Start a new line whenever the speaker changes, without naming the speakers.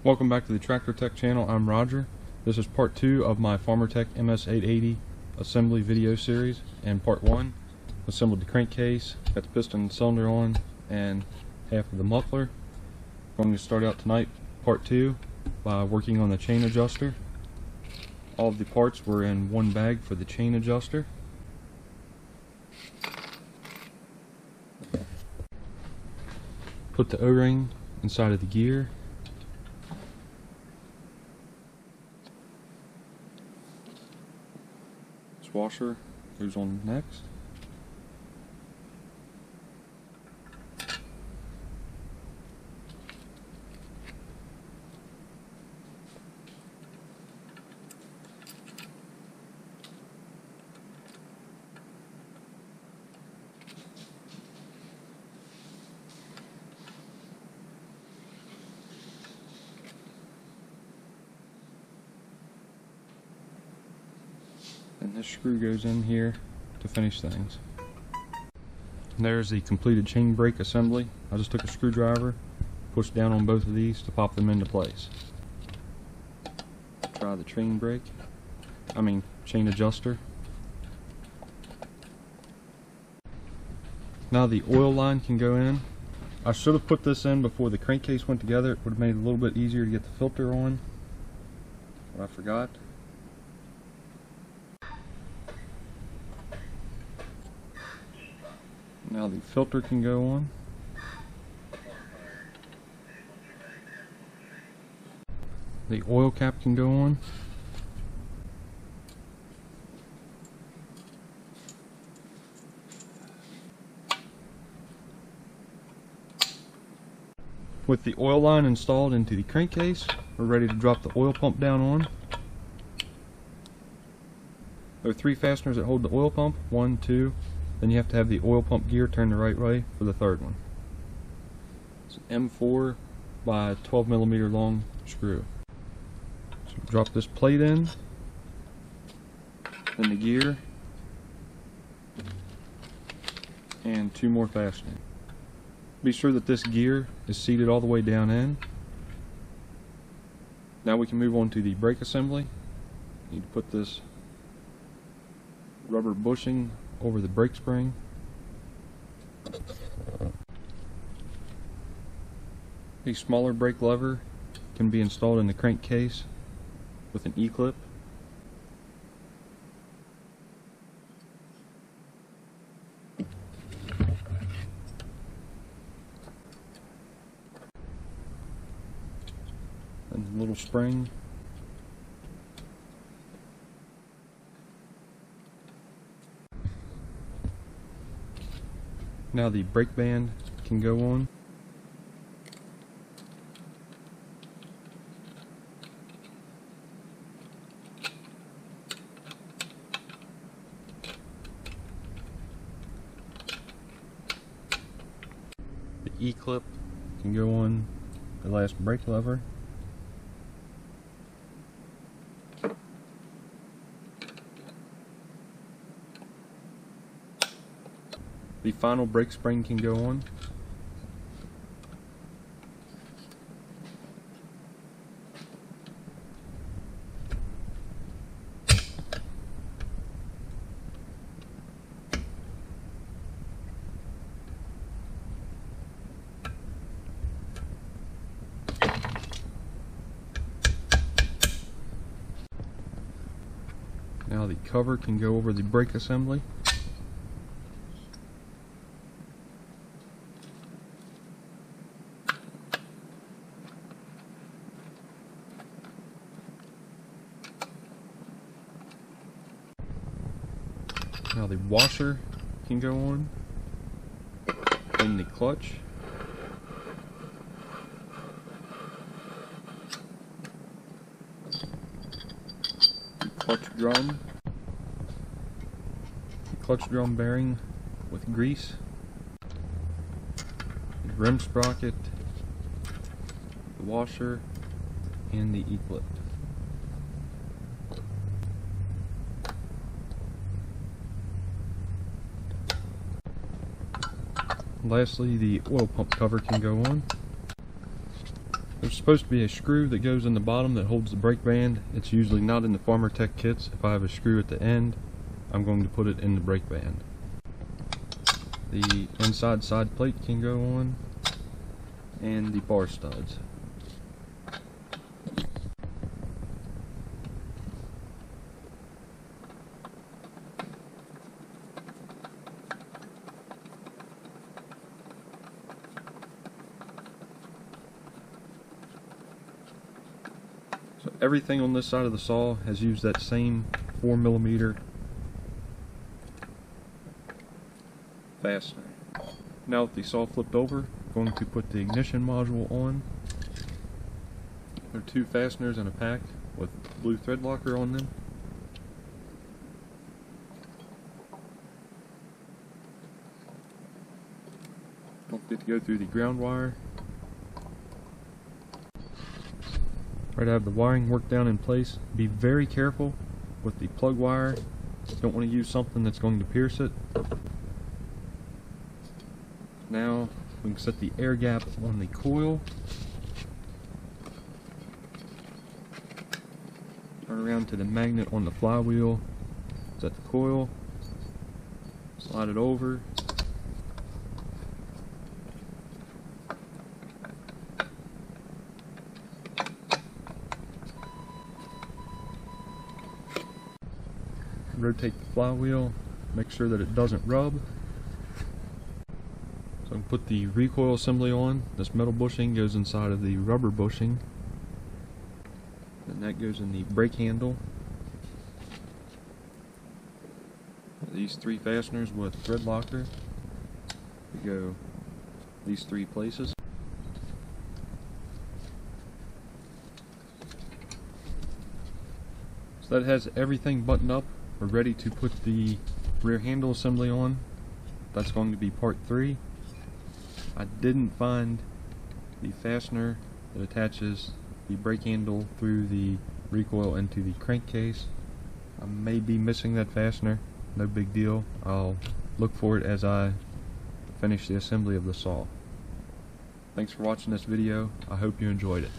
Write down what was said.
Welcome back to the Farmertec channel. I'm Roger. This is part 2 of my Farmertec MS880 assembly video series. And part 1, assembled the crankcase, got the piston and cylinder on, and half of the muffler. I'm going to start out tonight, part 2, by working on the chain adjuster. All of the parts were in one bag for the chain adjuster. Put the O-ring inside of the gear. This washer goes on next. And this screw goes in here to finish things. And there's the completed chain brake assembly. I just took a screwdriver, pushed down on both of these to pop them into place. Try the chain adjuster. Now the oil line can go in. I should have put this in before the crankcase went together. It would have made it a little bit easier to get the filter on, but I forgot. Now the filter can go on. The oil cap can go on. With the oil line installed into the crankcase, we're ready to drop the oil pump down on. There are 3 fasteners that hold the oil pump, 1, 2. Then you have to have the oil pump gear turned the right way for the third one. It's an M4 by 12mm long screw. So drop this plate in, then the gear, and 2 more fasteners. Be sure that this gear is seated all the way down in. Now we can move on to the brake assembly. You need to put this rubber bushing over the brake spring. A smaller brake lever can be installed in the crankcase with an E-clip. And a little spring. Now the brake band can go on. The E-clip can go on the last brake lever. The final brake spring can go on. Now the cover can go over the brake assembly. Now the washer can go on, and the clutch. The clutch drum bearing with grease, the rim sprocket, the washer, and the E-clip. Lastly, the oil pump cover can go on. There's supposed to be a screw that goes in the bottom that holds the brake band. It's usually not in the Farmertec kits. If I have a screw at the end, I'm going to put it in the brake band. The inside side plate can go on, and the bar studs. So everything on this side of the saw has used that same 4mm fastener. Now with the saw flipped over, I'm going to put the ignition module on. There are 2 fasteners in a pack with blue thread locker on them. Don't forget to go through the ground wire. Try to have the wiring worked down in place. Be very careful with the plug wire. You don't want to use something that's going to pierce it. Now we can set the air gap on the coil. Turn around to the magnet on the flywheel. Set the coil. Slide it over. Rotate the flywheel, make sure that it doesn't rub. So I can put the recoil assembly on. This metal bushing goes inside of the rubber bushing. Then that goes in the brake handle. These 3 fasteners with thread locker. We go these 3 places. So that has everything buttoned up. We're ready to put the rear handle assembly on. That's going to be part 3. I didn't find the fastener that attaches the brake handle through the recoil into the crankcase. I may be missing that fastener. No big deal. I'll look for it as I finish the assembly of the saw. Thanks for watching this video. I hope you enjoyed it.